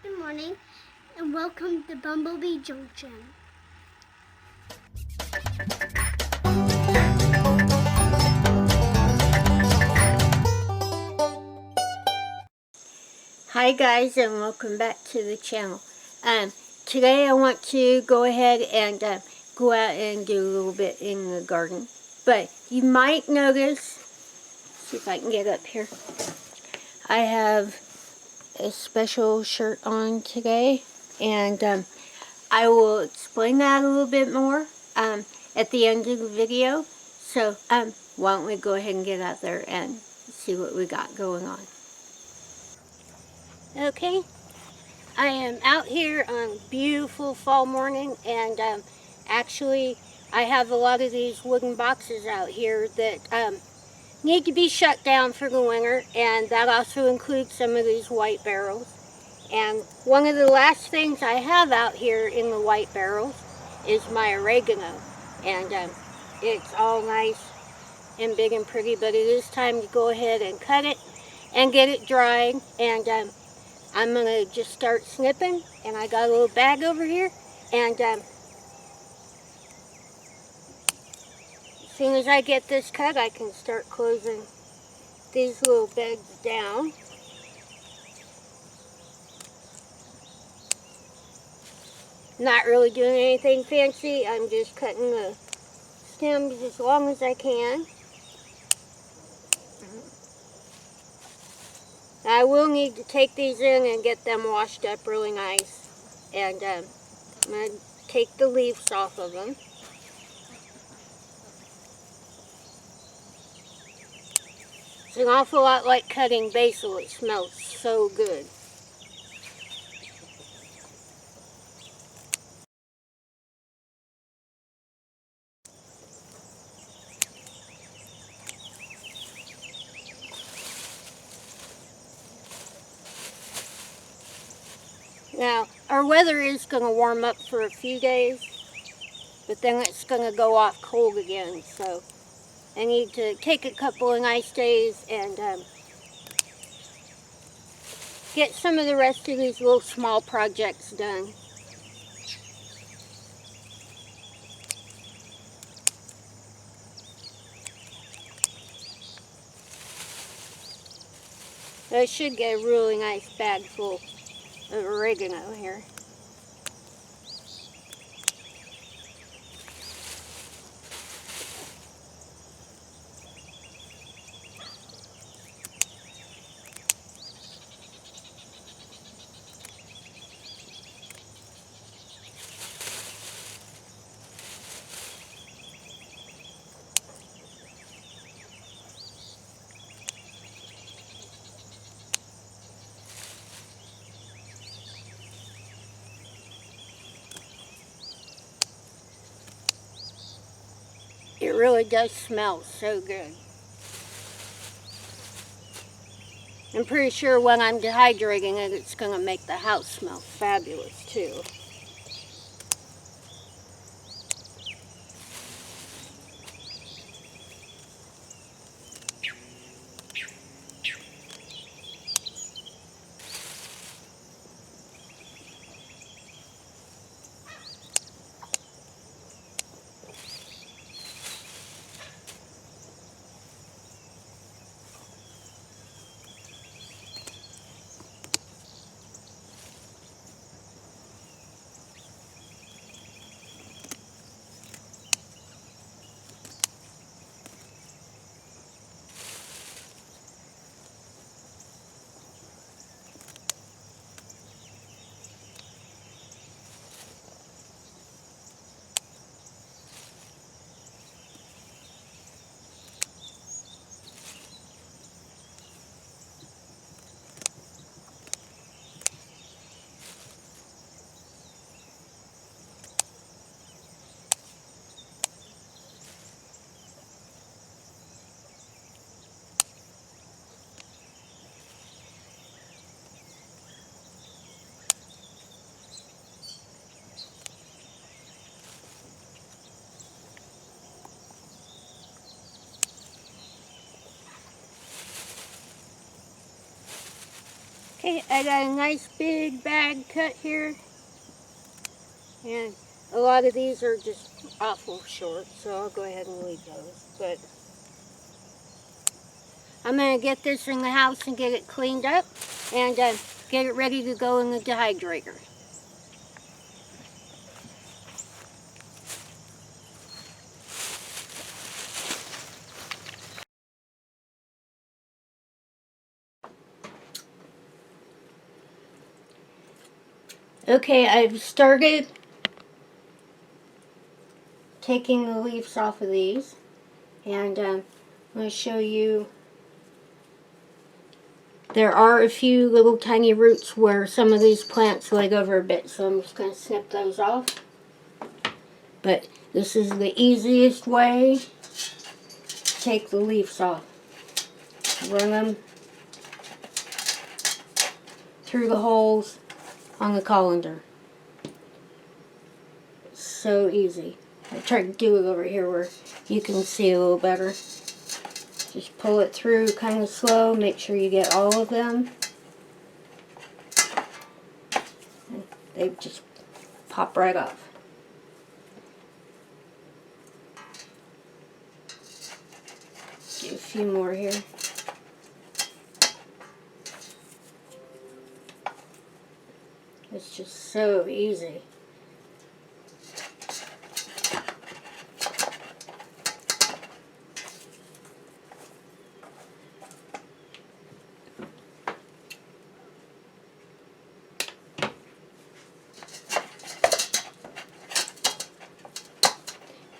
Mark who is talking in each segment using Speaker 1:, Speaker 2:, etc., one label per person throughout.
Speaker 1: Good morning, and welcome to Bumblebee Junction.
Speaker 2: Hi guys, and welcome back to the channel. Today I want to go ahead and go out and do a little bit in the garden. But you might notice, see if I can get up here, I have a special shirt on today, and I will explain that a little bit more at the end of the video. So why don't we go ahead and get out there and see what we got going on. Okay, I am out here on a beautiful fall morning, and actually I have a lot of these wooden boxes out here that need to be shut down for the winter, and that also includes some of these white barrels. And one of the last things I have out here in the white barrels is my oregano, and it's all nice and big and pretty, but it is time to go ahead and cut it and get it dried. And I'm going to just start snipping, and I got a little bag over here, and as soon as I get this cut, I can start closing these little bags down. Not really doing anything fancy, I'm just cutting the stems as long as I can. I will need to take these in and get them washed up really nice, and I'm going to take the leaves off of them. It's an awful lot like cutting basil. It smells so good. Now, our weather is going to warm up for a few days, but then it's going to go off cold again, so I need to take a couple of nice days and get some of the rest of these little small projects done. I should get a really nice bag full of oregano here. It really does smell so good. I'm pretty sure when I'm dehydrating it, it's going to make the house smell fabulous too. Okay, I got a nice big bag cut here. And a lot of these are just awful short, so I'll go ahead and leave those. But I'm going to get this in the house and get it cleaned up and get it ready to go in the dehydrator. Okay, I've started taking the leaves off of these, and I'm going to show you. There are a few little tiny roots where some of these plants leg over a bit, so I'm just going to snip those off. But this is the easiest way to take the leaves off. Run them through the holes on the colander. It's so easy. I tried to do it over here where you can see a little better. Just pull it through kind of slow. Make sure you get all of them. And they just pop right off. Do a few more here. It's just so easy.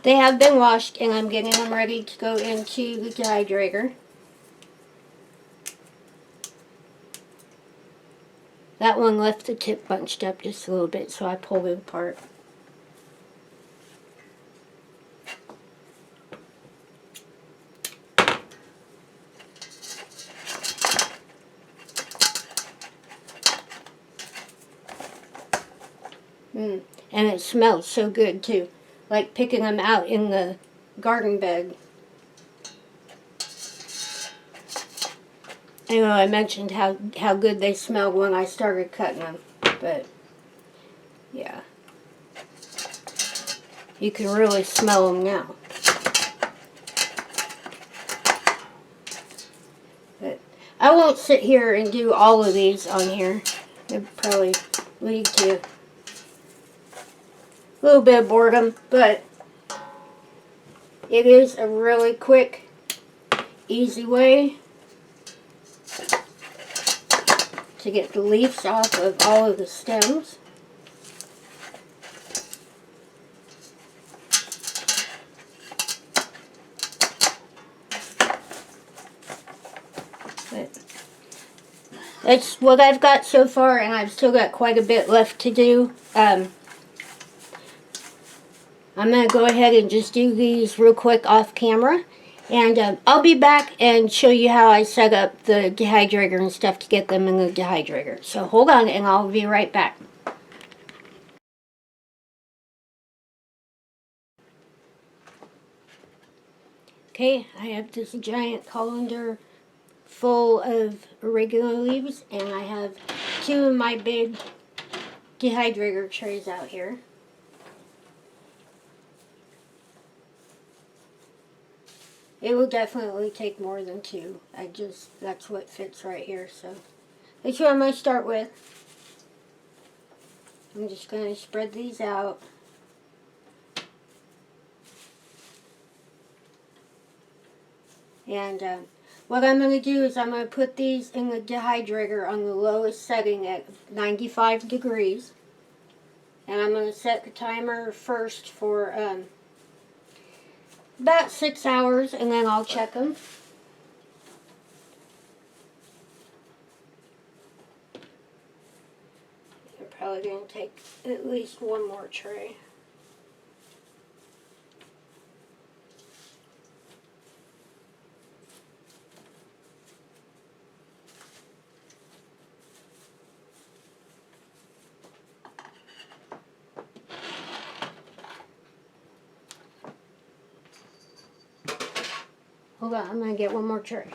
Speaker 2: They have been washed and I'm getting them ready to go into the dehydrator. That one left the tip bunched up just a little bit, so I pulled it apart. And it smells so good too, like picking them out in the garden bed. I know I mentioned how good they smelled when I started cutting them, but yeah, you can really smell them now. But I won't sit here and do all of these on here. It'd probably lead to a little bit of boredom, but it is a really quick, easy way to get the leaves off of all of the stems. But that's what I've got so far, and I've still got quite a bit left to do. I'm going to go ahead and just do these real quick off camera. And I'll be back and show you how I set up the dehydrator and stuff to get them in the dehydrator. So hold on and I'll be right back. Okay, I have this giant colander full of oregano leaves, and I have two of my big dehydrator trays out here. It will definitely take more than two. That's what fits right here. So that's what I'm going to start with. I'm just going to spread these out. And what I'm going to do is I'm going to put these in the dehydrator on the lowest setting at 95 degrees. And I'm going to set the timer first for about 6 hours, and then I'll check them. They're probably going to take at least one more tray. Hold on, I'm going to get one more tray.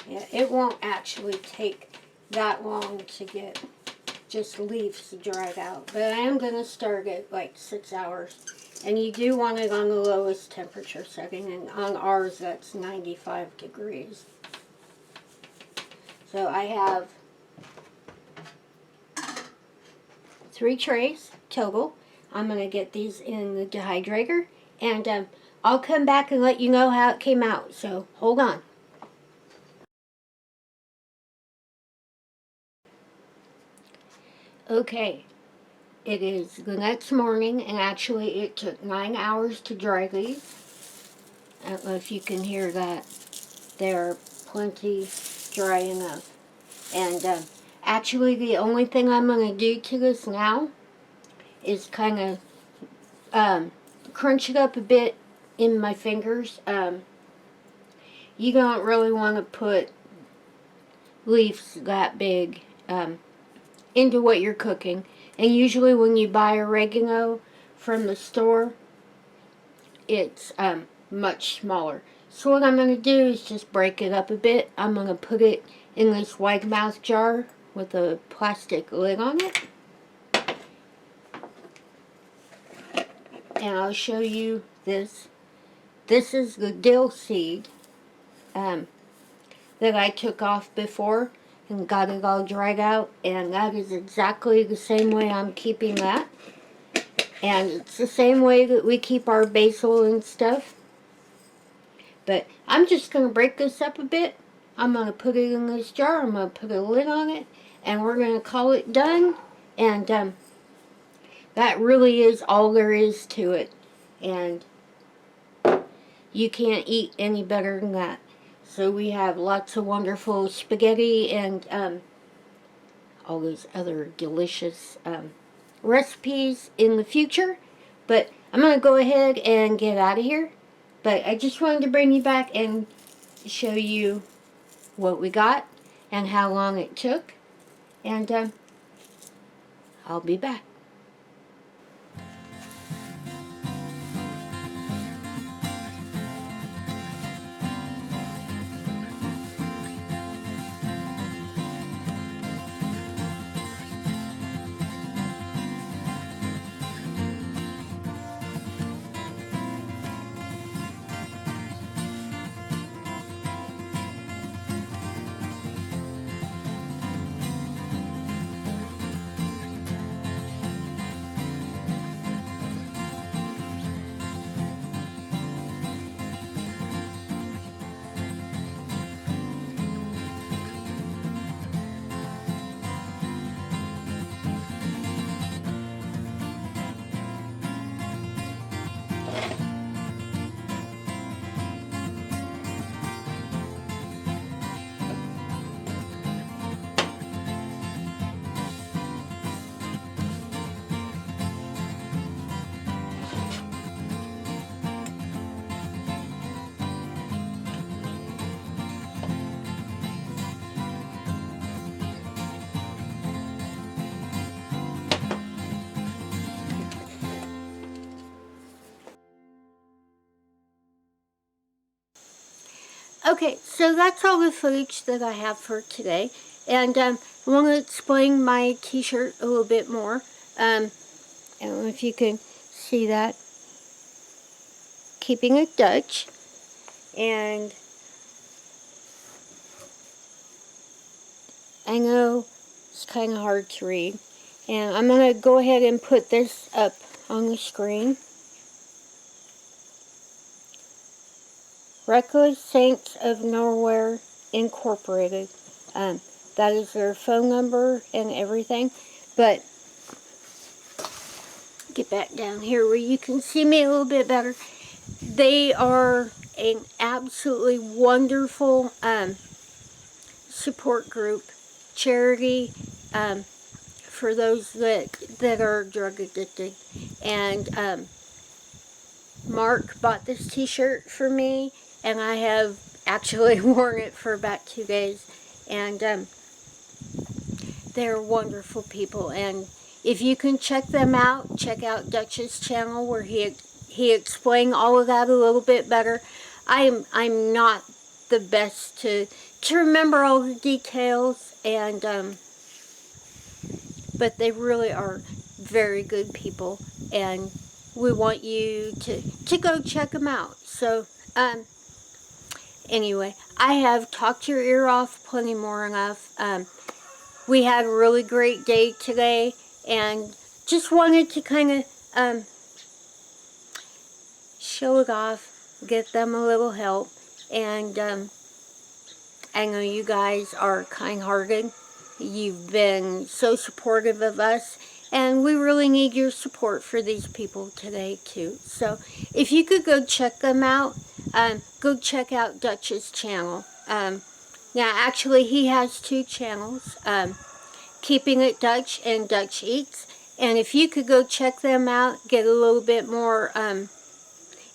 Speaker 2: Yeah, it won't actually take that long to get just leaves dried out. But I am going to start at like 6 hours. And you do want it on the lowest temperature setting. And on ours, that's 95 degrees. So I have 3 trays total. I'm going to get these in the dehydrator. And I'll come back and let you know how it came out. So hold on. Okay, it is the next morning, and actually it took 9 hours to dry these. I don't know if you can hear that. They're plenty dry enough. And actually the only thing I'm going to do to this now is kind of crunch it up a bit in my fingers. You don't really want to put leaves that big into what you're cooking. And usually when you buy oregano from the store, it's much smaller. So what I'm going to do is just break it up a bit. I'm going to put it in this wide mouth jar with a plastic lid on it. And I'll show you this. This is the dill seed that I took off before and got it all dried out, and that is exactly the same way I'm keeping that. And it's the same way that we keep our basil and stuff. But I'm just going to break this up a bit. I'm going to put it in this jar. I'm going to put a lid on it, and we're going to call it done. And that really is all there is to it. And you can't eat any better than that. So we have lots of wonderful spaghetti and all those other delicious recipes in the future. But I'm going to go ahead and get out of here. But I just wanted to bring you back and show you what we got and how long it took. And I'll be back. Okay, so that's all the footage that I have for today. And I want to explain my t-shirt a little bit more. I don't know if you can see that. Keeping it Dutch. And I know it's kind of hard to read. And I'm going to go ahead and put this up on the screen. Reckless Saints of Nowhere Incorporated. That is their phone number and everything. But get back down here where you can see me a little bit better. They are an absolutely wonderful support group, charity for those that are drug addicted. And Mark bought this t-shirt for me, and I have actually worn it for about 2 days. And they're wonderful people. And if you can check them out, check out Dutch's channel where he explained all of that a little bit better. I'm not the best to remember all the details, and but they really are very good people, and we want you to go check them out. So anyway, I have talked your ear off plenty more enough. We had a really great day today, and just wanted to kind of show it off, get them a little help, and I know you guys are kind-hearted. You've been so supportive of us, and we really need your support for these people today too. So if you could go check them out, go check out Dutch's channel. Now actually he has 2 channels, Keeping It Dutch and Dutch Eats. And if you could go check them out, get a little bit more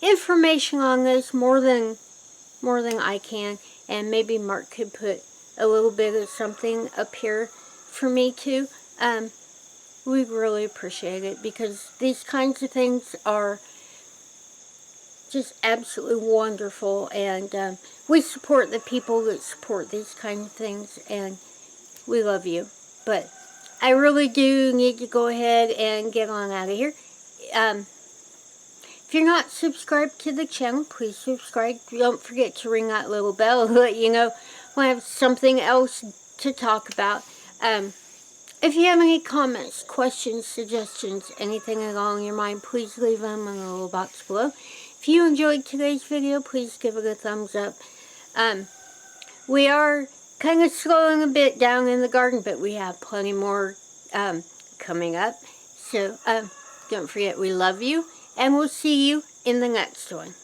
Speaker 2: information on this, more than I can, and maybe Mark could put a little bit of something up here for me too. We really appreciate it, because these kinds of things are just absolutely wonderful, and we support the people that support these kinds of things, and we love you. But I really do need to go ahead and get on out of here. If you're not subscribed to the channel, please subscribe. Don't forget to ring that little bell to let you know when I have something else to talk about. If you have any comments, questions, suggestions, anything along your mind, please leave them in the little box below. If you enjoyed today's video, please give it a thumbs up. We are kind of slowing a bit down in the garden, but we have plenty more coming up. So don't forget, we love you, and we'll see you in the next one.